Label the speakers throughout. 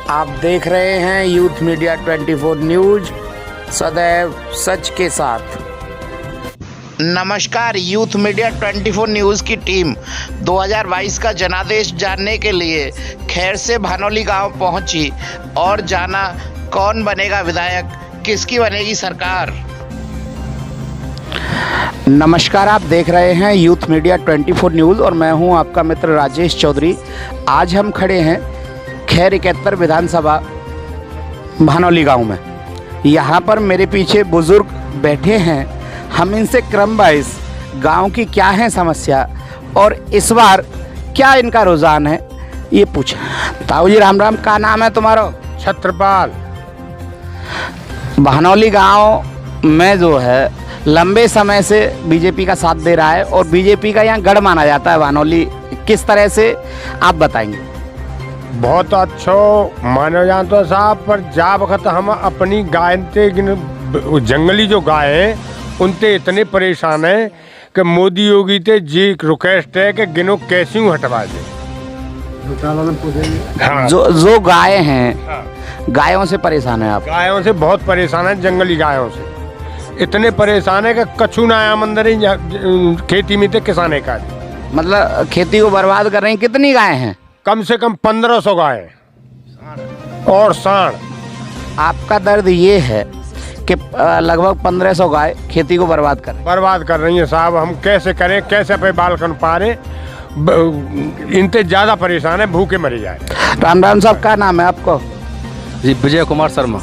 Speaker 1: आप देख रहे हैं यूथ मीडिया 24 न्यूज, सदैव सच के साथ। नमस्कार, यूथ मीडिया 24 न्यूज़ की टीम 2022 का जनादेश जानने के लिए खैर से भानोली गांव पहुंची और जाना कौन बनेगा विधायक, किसकी बनेगी सरकार। नमस्कार, आप देख रहे हैं यूथ मीडिया 24 न्यूज़ और मैं हूं आपका मित्र राजेश चौधरी। आज हम खड़े हैं खैर 71 विधानसभा भानोली गांव में। यहां पर मेरे पीछे बुजुर्ग बैठे हैं। हम इनसे क्रम वाइज गाँव की क्या है समस्या और इस बार क्या इनका रुझान है ये पूछें। ताऊ जी राम राम, का नाम है तुम्हारा?
Speaker 2: छत्रपाल।
Speaker 1: भानोली गांव में जो है लंबे समय से बीजेपी का साथ दे रहा है और बीजेपी का यहाँ गढ़ माना जाता है भानोली, किस तरह से आप बताएंगे?
Speaker 2: बहुत अच्छो मानो जातो साहब, पर जा वक्त हम अपनी गाय ते जंगली जो गाय है उनते इतने परेशान है कि मोदी योगी ते जी रिक्वेस्ट है कि गिनो कैसी हटवा दे। हाँ।
Speaker 1: जो गाय हैं, गायों से परेशान है आप?
Speaker 2: गायों से बहुत परेशान है, जंगली गायों से इतने परेशान है कि कछु ना आमंदनी खेती में ते किसाने का।
Speaker 1: मतलब खेती को बर्बाद कर रही हैं। कितनी गाय हैं?
Speaker 2: कम से कम 1500 गाय और सांड।
Speaker 1: आपका दर्द ये है कि लगभग 1500 गाय खेती को बर्बाद कर
Speaker 2: रही है साहब। हम कैसे करें, कैसे पे बाल कर पा रहे, इनसे ज़्यादा परेशान है, भूखे मरे जाए।
Speaker 1: राम राम साहब, क्या नाम है आपको?
Speaker 3: जी विजय कुमार शर्मा।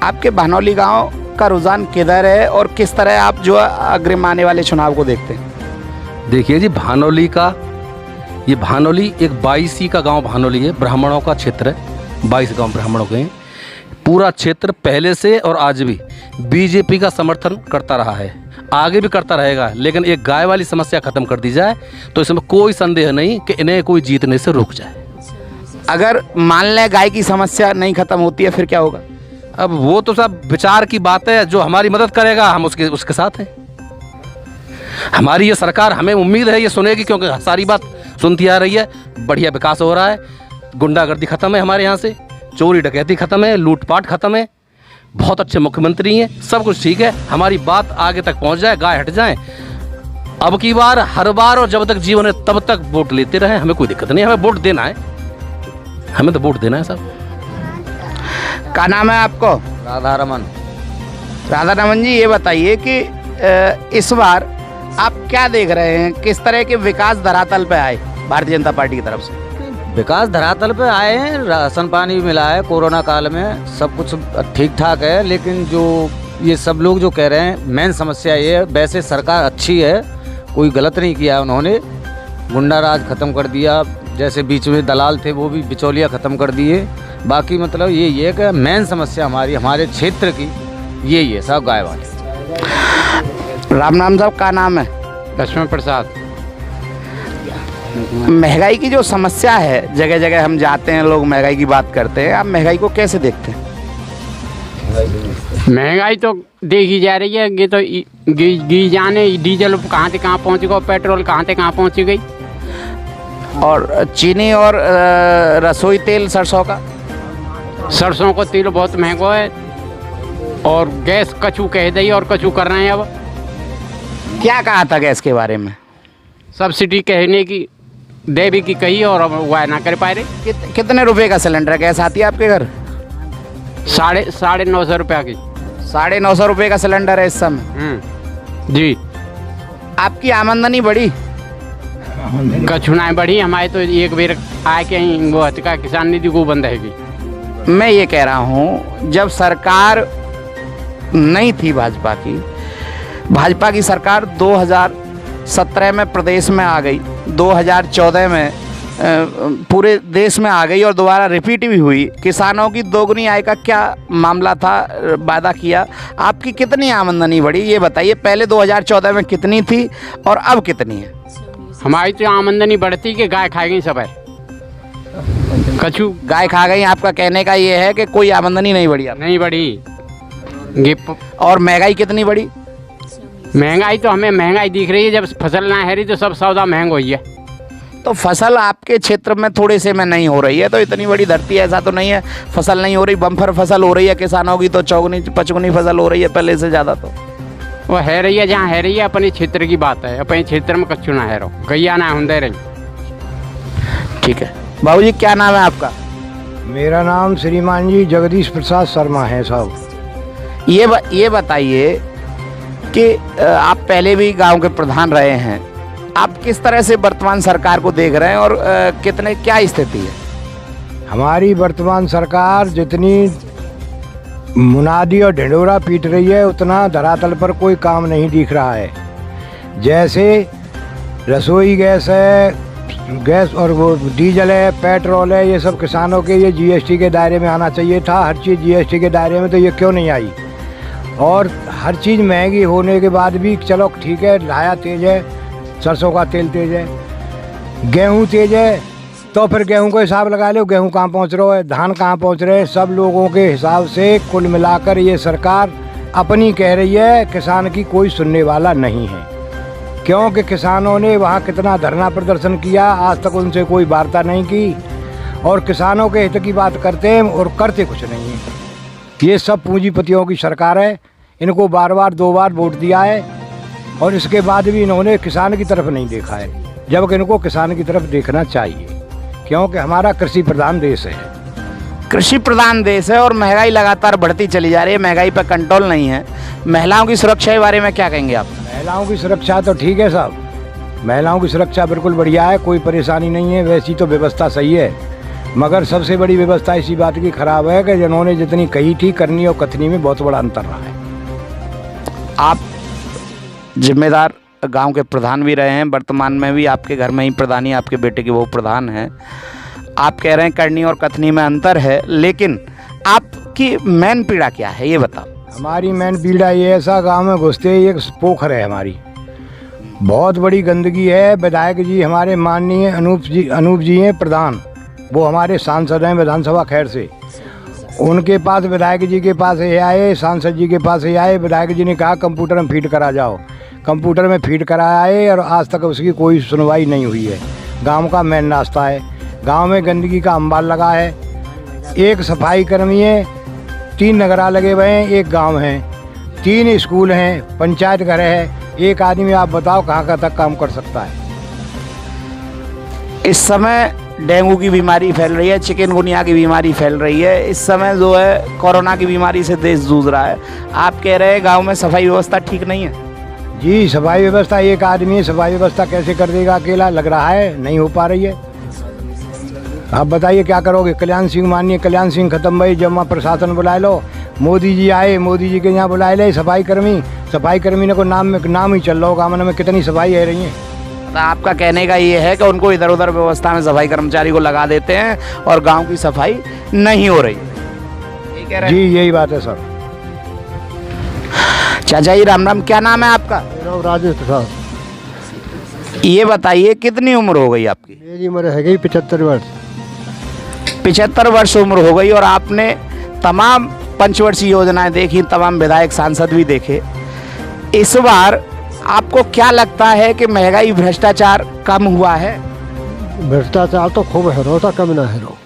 Speaker 1: आपके भानोली गांव का रुझान किधर है और किस तरह आप जो अग्रिम आने वाले चुनाव को देखते हैं?
Speaker 3: देखिए जी, भानोली का ये भानोली एक 22 का गांव भानोली है, ब्राह्मणों का क्षेत्र है। 22 गांव ब्राह्मणों के हैं। पूरा क्षेत्र पहले से और आज भी बीजेपी का समर्थन करता रहा है, आगे भी करता रहेगा। लेकिन एक गाय वाली समस्या खत्म कर दी जाए तो इसमें कोई संदेह नहीं कि इन्हें कोई जीतने से रुक जाए।
Speaker 1: अगर मान लें गाय की समस्या नहीं खत्म होती है फिर क्या होगा?
Speaker 3: अब वो तो सब विचार की बात है, जो हमारी मदद करेगा हम उसके साथ हैं। हमारी ये सरकार, हमें उम्मीद है ये सुनेगी, क्योंकि सारी बात सुनती आ रही है। बढ़िया विकास हो रहा है, गुंडागर्दी खत्म है हमारे यहाँ से, चोरी डकैती खत्म है, लूटपाट खत्म है, बहुत अच्छे मुख्यमंत्री हैं, सब कुछ ठीक है। हमारी बात आगे तक पहुँच जाए, गाय हट जाए। अब की बार, हर बार और जब तक जीवन है तब तक वोट लेते रहें, हमें कोई दिक्कत नहीं। हमें वोट देना है, हमें तो वोट देना है साहब।
Speaker 1: क्या नाम है आपको?
Speaker 3: राधा रमन।
Speaker 1: राधा रमन जी, ये बताइए कि इस बार आप क्या देख रहे हैं, किस तरह के विकास धरातल पे आए भारतीय जनता पार्टी की तरफ से?
Speaker 4: विकास धरातल पे आए हैं, राशन पानी भी मिला है, कोरोना काल में सब कुछ ठीक ठाक है। लेकिन जो ये सब लोग जो कह रहे हैं, मेन समस्या ये है, वैसे सरकार अच्छी है, कोई गलत नहीं किया उन्होंने। गुंडा राज खत्म कर दिया, जैसे बीच में दलाल थे वो भी बिचौलिया ख़त्म कर दिए। बाकी मतलब ये है कि मेन समस्या हमारे क्षेत्र की यही है साहब, गाय वाले।
Speaker 1: राम नाम साहब, का नाम है?
Speaker 5: लक्ष्मण प्रसाद।
Speaker 1: महंगाई की जो समस्या है, जगह जगह हम जाते हैं, लोग महंगाई की बात करते हैं, आप महंगाई को कैसे देखते हैं?
Speaker 5: महंगाई तो देखी जा रही है, ये तो गी जाने डीजल कहाँ से कहाँ पहुँच गया, पेट्रोल कहाँ से कहाँ पहुँच गई,
Speaker 1: और चीनी और रसोई तेल, सरसों
Speaker 5: का तेल बहुत महंगा है, और गैस कछु कह दी और कछु कर रहे हैं। अब
Speaker 1: क्या कहा था गैस के बारे में?
Speaker 5: सब्सिडी कहने की देवी की कही और वह ना कर पाए रहे।
Speaker 1: कितने रुपए का सिलेंडर गैस आती है आपके घर?
Speaker 5: 950 रुपया की।
Speaker 1: 950 रुपये का सिलेंडर है इस समय?
Speaker 5: जी।
Speaker 1: आपकी आमदनी बढ़ी?
Speaker 5: कछु ना बढ़ी, हमारे तो एक बेर आए के वो हत्या किसान निधि को बंद है।
Speaker 1: मैं ये कह रहा हूँ, जब सरकार नहीं थी भाजपा की सरकार 2017 में प्रदेश में आ गई, 2014 में पूरे देश में आ गई और दोबारा रिपीट भी हुई। किसानों की दोगुनी आय का क्या मामला था, वादा किया। आपकी कितनी आमदनी बढ़ी ये बताइए? पहले 2014 में कितनी थी और अब कितनी है?
Speaker 5: हमारी तो आमदनी बढ़ती कि गाय खा गई सब है, कछु
Speaker 1: गाय खा गई। आपका कहने का ये है कि कोई आमदनी नहीं बढ़ी?
Speaker 5: नहीं बढ़ी।
Speaker 1: और महंगाई कितनी बढ़ी?
Speaker 5: महंगाई तो हमें महंगाई दिख रही है, जब फसल ना है रही तो सब सौदा महंगा हुई है।
Speaker 1: तो फसल आपके क्षेत्र में थोड़े से में नहीं हो रही है, तो इतनी बड़ी धरती ऐसा तो नहीं है फसल नहीं हो रही, बम्पर फसल हो रही है किसानों की, तो चौगुनी पचगुनी फसल हो रही है पहले से ज़्यादा। तो
Speaker 5: वो है रही है जहाँ है रही है, अपने क्षेत्र की बात है, अपने क्षेत्र में कच्चू ना है रहो, गैया ना होंदे रही।
Speaker 1: ठीक है बाबू जी, क्या नाम है आपका?
Speaker 6: मेरा नाम श्रीमान जी जगदीश प्रसाद शर्मा है साहब।
Speaker 1: ये बताइए कि आप पहले भी गांव के प्रधान रहे हैं, आप किस तरह से वर्तमान सरकार को देख रहे हैं और कितने क्या स्थिति है?
Speaker 6: हमारी वर्तमान सरकार जितनी मुनादी और ढिंढोरा पीट रही है उतना धरातल पर कोई काम नहीं दिख रहा है। जैसे रसोई गैस है, गैस और वो डीजल है, पेट्रोल है, ये सब किसानों के ये जीएसटी के दायरे में आना चाहिए था, हर चीज़ जीएसटी के दायरे में, तो ये क्यों नहीं आई? और हर चीज़ महंगी होने के बाद भी चलो ठीक है, लाया तेज है, सरसों का तेल तेज है, गेहूं तेज है, तो फिर गेहूं को हिसाब लगा लो, गेहूं कहाँ पहुंच रहा है, धान कहाँ पहुंच रहे हैं। सब लोगों के हिसाब से कुल मिलाकर ये सरकार अपनी कह रही है, किसान की कोई सुनने वाला नहीं है। क्योंकि किसानों ने वहाँ कितना धरना प्रदर्शन किया, आज तक उनसे कोई वार्ता नहीं की, और किसानों के हित की बात करते हैं और करते कुछ नहीं है। ये सब पूंजीपतियों की सरकार है, इनको बार बार 2 बार वोट दिया है और इसके बाद भी इन्होंने किसान की तरफ नहीं देखा है, जबकि इनको किसान की तरफ देखना चाहिए, क्योंकि हमारा कृषि प्रधान देश है।
Speaker 1: कृषि प्रधान देश है और महंगाई लगातार बढ़ती चली जा रही है, महंगाई पर कंट्रोल नहीं है। महिलाओं की सुरक्षा के बारे में क्या कहेंगे आप?
Speaker 6: महिलाओं की सुरक्षा तो ठीक है साहब, महिलाओं की सुरक्षा बिल्कुल बढ़िया है, कोई परेशानी नहीं है, वैसी तो व्यवस्था सही है। मगर सबसे बड़ी व्यवस्था इसी बात की खराब है कि जिन्होंने जितनी कही थी करनी और कथनी में बहुत बड़ा अंतर रहा है।
Speaker 1: आप जिम्मेदार गांव के प्रधान भी रहे हैं, वर्तमान में भी आपके घर में ही प्रधानी आपके बेटे के वो प्रधान हैं। आप कह रहे हैं करनी और कथनी में अंतर है, लेकिन आपकी मेन पीड़ा क्या है ये बताओ।
Speaker 6: हमारी मेन पीड़ा ये ऐसा, गांव में घुसते ही एक पोखर है हमारी, बहुत बड़ी गंदगी है। विधायक जी हमारे माननीय अनूप जी हैं प्रधान, वो हमारे सांसद हैं विधानसभा खैर से, उनके पास विधायक जी के पास ये आए, सांसद जी के पास ये आए, विधायक जी ने कहा कंप्यूटर में फीड करा जाओ, कंप्यूटर में फीड कराया है और आज तक उसकी कोई सुनवाई नहीं हुई है। गांव का मेन रास्ता है, गांव में गंदगी का अंबार लगा है, एक सफाई कर्मी है, 3 नगरा लगे हुए हैं, एक गांव है, 3 स्कूल हैं, पंचायत घर है, एक आदमी आप बताओ कहाँ तक काम कर सकता है।
Speaker 1: इस समय डेंगू की बीमारी फैल रही है, चिकनगुनिया की बीमारी फैल रही है, इस समय जो है कोरोना की बीमारी से देश जूझ रहा है। आप कह रहे हैं गांव में सफाई व्यवस्था ठीक नहीं है?
Speaker 6: जी सफाई व्यवस्था, एक आदमी सफाई व्यवस्था कैसे कर देगा अकेला, लग रहा है नहीं हो पा रही है। आप बताइए क्या करोगे? कल्याण सिंह, माननीय कल्याण सिंह खत्म भाई, जब वहाँ प्रशासन बुला लो, मोदी जी आए, मोदी जी के यहाँ बुलाए ले सफाई कर्मी ने को नाम ही चल रहा होगा, गाँव में कितनी सफाई है रही है।
Speaker 1: आपका कहने का ये है कि उनको इधर उधर व्यवस्था में सफाई कर्मचारी को लगा देते हैं और गांव की सफाई नहीं हो रही, ये कह रहे हैं?
Speaker 6: जी यही बात है सर।
Speaker 1: चाचा जी राम राम, क्या नाम है आपका?
Speaker 7: मेरा राजेश प्रसाद।
Speaker 1: ये बताइए कितनी उम्र हो गई आपकी?
Speaker 7: मेरी उम्र है गई 75 वर्ष।
Speaker 1: 75 वर्ष उम्र हो गई और आपने तमाम पंचवर्षीय योजनाएं देखी, तमाम विधायक सांसद भी देखे। इस बार आपको क्या लगता है कि महंगाई भ्रष्टाचार कम हुआ है?
Speaker 7: भ्रष्टाचार तो खूब है, रोता कम ना है रो।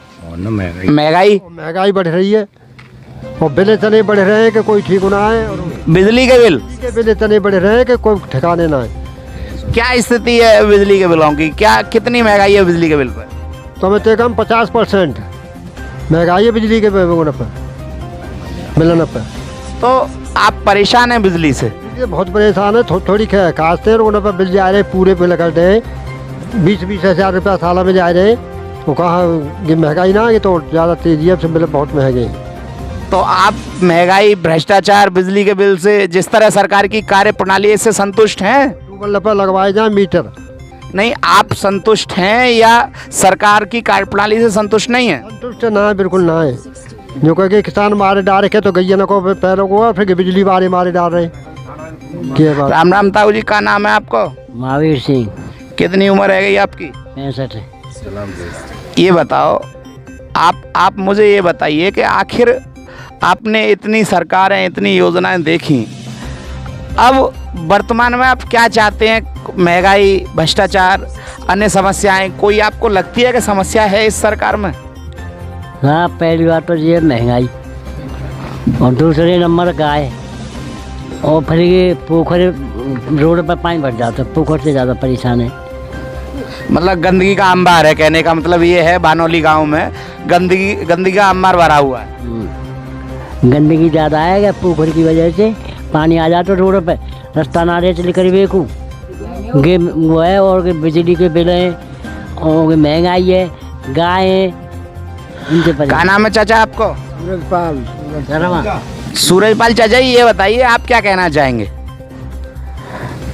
Speaker 1: महंगाई
Speaker 7: बढ़ रही है और बिल इतने बढ़ रहे हैं कि कोई ठीक ना है, और
Speaker 1: बिजली के बिल
Speaker 7: इतने बढ़ रहे हैं कि कोई ठिकाने ना है।
Speaker 1: क्या स्थिति है बिजली के बिलों की? क्या कितनी महंगाई है बिजली के बिल पर?
Speaker 7: कम से कम 50% महंगाई है बिजली के बिलों पर, मिलने पर।
Speaker 1: तो आप परेशान हैं बिजली से?
Speaker 7: ये बहुत परेशान है, थोड़ी खासते हैं, उन पर बिल जा रहे पूरे बिल करते हैं, 20-20 हज़ार रुपया साल में जा रहे हैं। वो कहाँ ये महंगाई ना, ये तो ज़्यादा तेजी है, बिल बहुत महंगे हैं।
Speaker 1: तो आप महंगाई, भ्रष्टाचार, बिजली के बिल से, जिस तरह सरकार की कार्य प्रणाली, इससे संतुष्ट हैं?
Speaker 7: ट्यूबवेल पर लगवाए जाए मीटर।
Speaker 1: नहीं, आप संतुष्ट हैं या सरकार की कार्य प्रणाली से संतुष्ट नहीं है?
Speaker 7: संतुष्ट ना है, बिल्कुल ना है। जो कह के किसान मारे डाल रखे तो गैया को पैरों को, फिर बिजली वाले मारे डाल रहे।
Speaker 1: राम राम ताऊ जी, का नाम है आपको?
Speaker 8: महावीर सिंह।
Speaker 1: कितनी उम्र है गई आपकी?
Speaker 8: 65।
Speaker 1: ये बताओ, आप मुझे ये बताइए कि आखिर आपने इतनी सरकारें, इतनी योजनाएं देखी, अब वर्तमान में आप क्या चाहते हैं? महंगाई, भ्रष्टाचार, अन्य समस्याएं कोई आपको लगती है कि समस्या है इस सरकार में?
Speaker 8: हाँ, पहली बात तो ये महंगाई और दूसरे नंबर गाय और फिर ये पोखर रोड पर पानी भर जाता है, पोखर से ज़्यादा परेशान है।
Speaker 1: मतलब गंदगी का अंबार है, कहने का मतलब ये है भानोली गांव में गंदगी का अंबार भरा हुआ है।
Speaker 8: गंदगी ज़्यादा है पोखर की वजह से, पानी आ जाता रोड पे, रास्ता नाले चले कर बेकू गे वो है, और बिजली के बिल हैं और महंगाई है, गाय है, इनसे
Speaker 1: क्या नाम है चाचा आपको? सूरजपाल चाचा, ये बताइए आप क्या कहना चाहेंगे?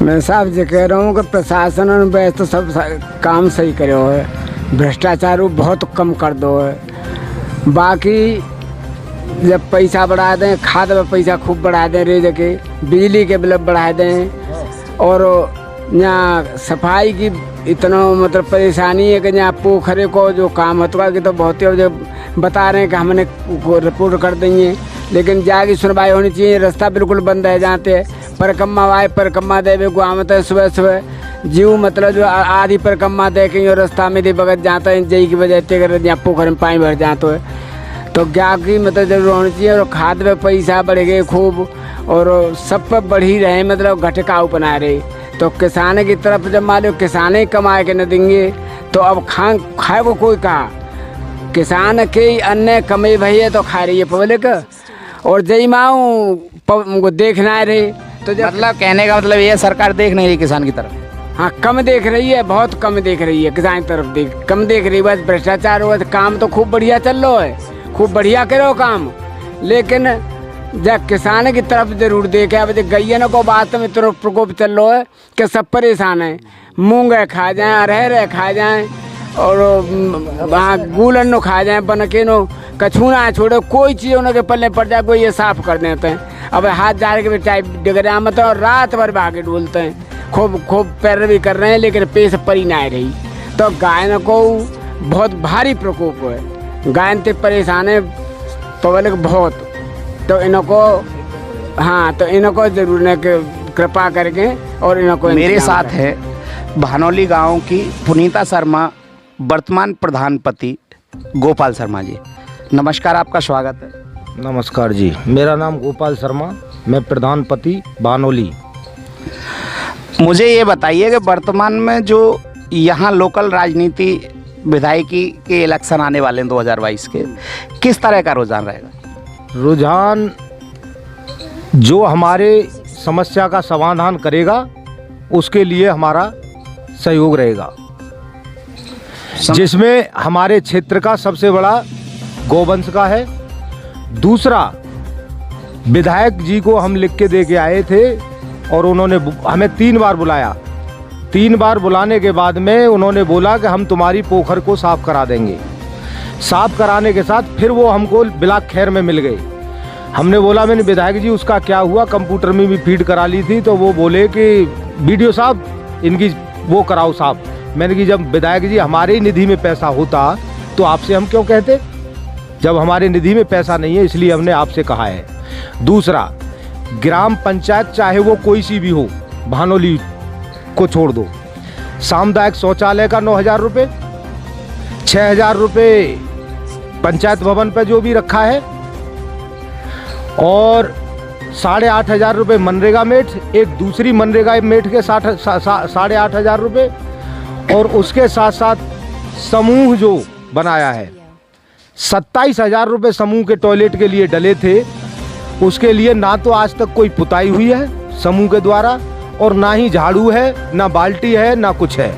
Speaker 9: मैं साहब ये कह रहा हूँ कि प्रशासन और वैसे तो सब काम सही करे हो है, भ्रष्टाचार बहुत कम कर दो है। बाकी जब पैसा बढ़ा दें, खाद में पैसा खूब बढ़ा दें, रेज के बिजली के बिल बढ़ा दें, और यहाँ सफाई की इतना मतलब परेशानी है कि यहाँ पोखरे को जो काम होता है कि तो बहुत ही बता रहे हैं कि हमने रिपोर्ट कर देंगे, लेकिन जाके सुनवाई होनी चाहिए। रास्ता बिल्कुल बंद है जाते हैं, परिक्रमा आए परिक्रमा देवे को आमत है सुबह सुबह जीव मतलब जो आधी परिक्रमा दे के और रास्ता में दे बगत जाता है, जई की वजह से अगर यहाँ पोखर में पानी भर जाता है तो क्या की मतलब जरूर होनी चाहिए। और खाद में पैसा बढ़ गए खूब और सब पर बढ़ ही रहे, मतलब घटकाऊ बना रहे, तो किसान की तरफ जब मान लो किसान ही कमा के न देंगे तो अब खाए को कोई कहा, किसान के अन्य कमे भैया तो खा रही है पब्लिक, और जय माऊ को देखना रहे तो
Speaker 1: मतलब कहने का मतलब ये सरकार देख नहीं रही किसान की तरफ।
Speaker 9: हाँ, कम देख रही है, बहुत कम देख रही है किसान की तरफ, कम देख रही है। बस भ्रष्टाचार हुआ, काम तो खूब बढ़िया चल रहा है, खूब बढ़िया करो काम, लेकिन जब किसान की तरफ जरूर देखे। अब गैयन को बात में तो प्रकोप चल रहा है कि सब परेशान है, मूंग खा जाएँ, अरहर खा जाएँ, और वहाँ गुलन खा जाएँ, बनके नो कछूना छोड़ो, कोई चीज़ उनके पल्ले पड़ जाए कोई ये साफ कर देते हैं। अब हाथ जा के चाय डिगरा मत और रात भर भागे डोलते हैं, खूब पैरवी कर रहे हैं, लेकिन पेश परी ना रही। तो गायन को बहुत भारी प्रकोप है, गायन से परेशान है पब्लिक बहुत, तो इनको हाँ तो इनको जरूर न कृपा करके और इनको
Speaker 1: मेरे साथ है भानोली गांव की पुनीता शर्मा, वर्तमान प्रधानपति गोपाल शर्मा जी। नमस्कार, आपका स्वागत है।
Speaker 10: नमस्कार जी, मेरा नाम गोपाल शर्मा, मैं प्रधानपति भानोली।
Speaker 1: मुझे ये बताइए कि वर्तमान में जो यहाँ लोकल राजनीति विधायकी के इलेक्शन आने वाले हैं 2022 के, किस तरह का रुझान रहेगा?
Speaker 10: रुझान जो हमारे समस्या का समाधान करेगा उसके लिए हमारा सहयोग रहेगा, जिसमें हमारे क्षेत्र का सबसे बड़ा गोवंश का है। दूसरा, विधायक जी को हम लिख के दे के आए थे और उन्होंने हमें 3 बार बुलाया। 3 बार बुलाने के बाद में उन्होंने बोला कि हम तुम्हारी पोखर को साफ़ करा देंगे। साफ़ कराने के साथ फिर वो हमको बिलाक खैर में मिल गए। हमने बोला मैंने विधायक जी उसका क्या हुआ, कंप्यूटर में भी फीड करा ली थी, तो वो बोले कि वीडियो साहब इनकी वो कराओ साहब। मैंने कि जब विधायक जी हमारे ही निधि में पैसा होता तो आपसे हम क्यों कहते, जब हमारे निधि में पैसा नहीं है इसलिए हमने आपसे कहा है। दूसरा, ग्राम पंचायत चाहे वो कोई सी भी हो, भानोली को छोड़ दो, सामुदायिक शौचालय का 9,000 रुपये, 6,000 रुपये पंचायत भवन पर जो भी रखा है, और 8,500 रुपये मनरेगा मेट, एक दूसरी मनरेगा मेट के 8,500 रुपये, और उसके साथ साथ समूह जो बनाया है 27,000 रुपये समूह के टॉयलेट के लिए डले थे। उसके लिए ना तो आज तक कोई पुताई हुई है समूह के द्वारा, और ना ही झाड़ू है, ना बाल्टी है, ना कुछ है।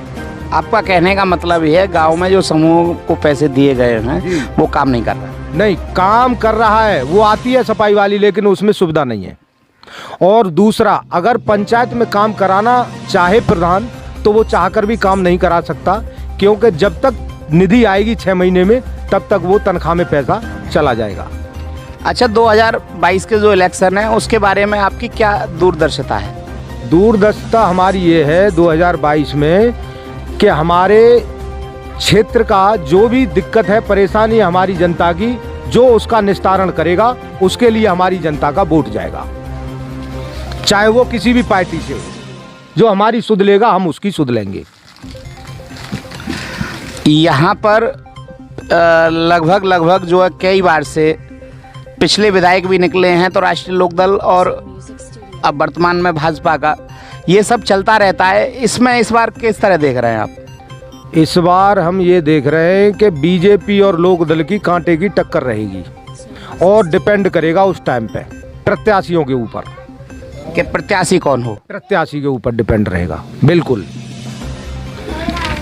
Speaker 1: आपका कहने का मतलब ये है गांव में जो समूह को पैसे दिए गए हैं वो काम नहीं कर रहा है?
Speaker 10: नहीं, काम कर रहा है, वो आती है सफाई वाली, लेकिन उसमें सुविधा नहीं है। और दूसरा, अगर पंचायत में काम कराना चाहे प्रधान तो वो चाहकर भी काम नहीं करा सकता, क्योंकि जब तक निधि आएगी 6 महीने में तब तक वो तनख्वाह में पैसा चला जाएगा।
Speaker 1: अच्छा, 2022 के जो इलेक्शन है उसके बारे में आपकी क्या दूरदर्शिता है?
Speaker 10: दूरदर्शिता हमारी ये है 2022 में कि हमारे क्षेत्र का जो भी दिक्कत है, परेशानी हमारी जनता की, जो उसका निस्तारण करेगा उसके लिए हमारी जनता का वोट जाएगा, चाहे वो किसी भी पार्टी से हो। जो हमारी सुध लेगा हम उसकी सुध लेंगे।
Speaker 1: यहाँ पर लगभग जो है कई बार से पिछले विधायक भी निकले हैं, तो राष्ट्रीय लोकदल और अब वर्तमान में भाजपा का ये सब चलता रहता है। इसमें इस बार किस तरह देख रहे हैं आप?
Speaker 10: इस बार हम ये देख रहे हैं कि बीजेपी और लोकदल की कांटे की टक्कर रहेगी और डिपेंड करेगा उस टाइम पे प्रत्याशियों के ऊपर
Speaker 1: कि प्रत्याशी कौन हो,
Speaker 10: प्रत्याशी के ऊपर डिपेंड रहेगा। बिल्कुल।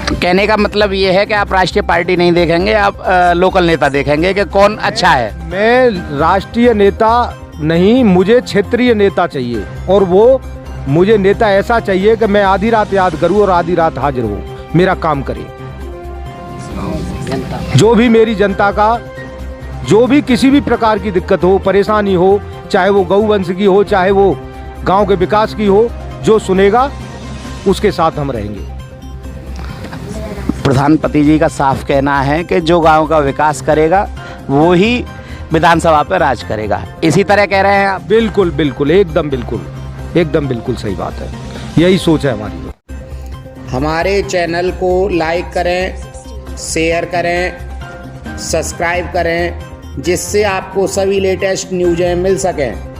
Speaker 1: तो कहने का मतलब ये है कि आप राष्ट्रीय पार्टी नहीं देखेंगे, आप लोकल नेता देखेंगे कि कौन अच्छा है।
Speaker 10: मैं राष्ट्रीय नेता नहीं, मुझे क्षेत्रीय नेता चाहिए, और वो मुझे नेता ऐसा चाहिए कि मैं आधी रात याद करूं और आधी रात हाजिर हूं, मेरा काम करे। जो भी मेरी जनता का जो भी किसी भी प्रकार की दिक्कत हो, परेशानी हो, चाहे वो गौवंश की हो, चाहे वो गांव के विकास की हो, जो सुनेगा उसके साथ हम रहेंगे।
Speaker 1: प्रधानपति जी का साफ कहना है कि जो गांव का विकास करेगा वो ही विधानसभा पर राज करेगा। इसी तरह कह रहे हैं आप?
Speaker 10: बिल्कुल बिल्कुल, एकदम बिल्कुल सही बात है, यही सोच है हमारी।
Speaker 1: हमारे चैनल को लाइक करें, शेयर करें, सब्सक्राइब करें, जिससे आपको सभी लेटेस्ट न्यूज़ें मिल सकें।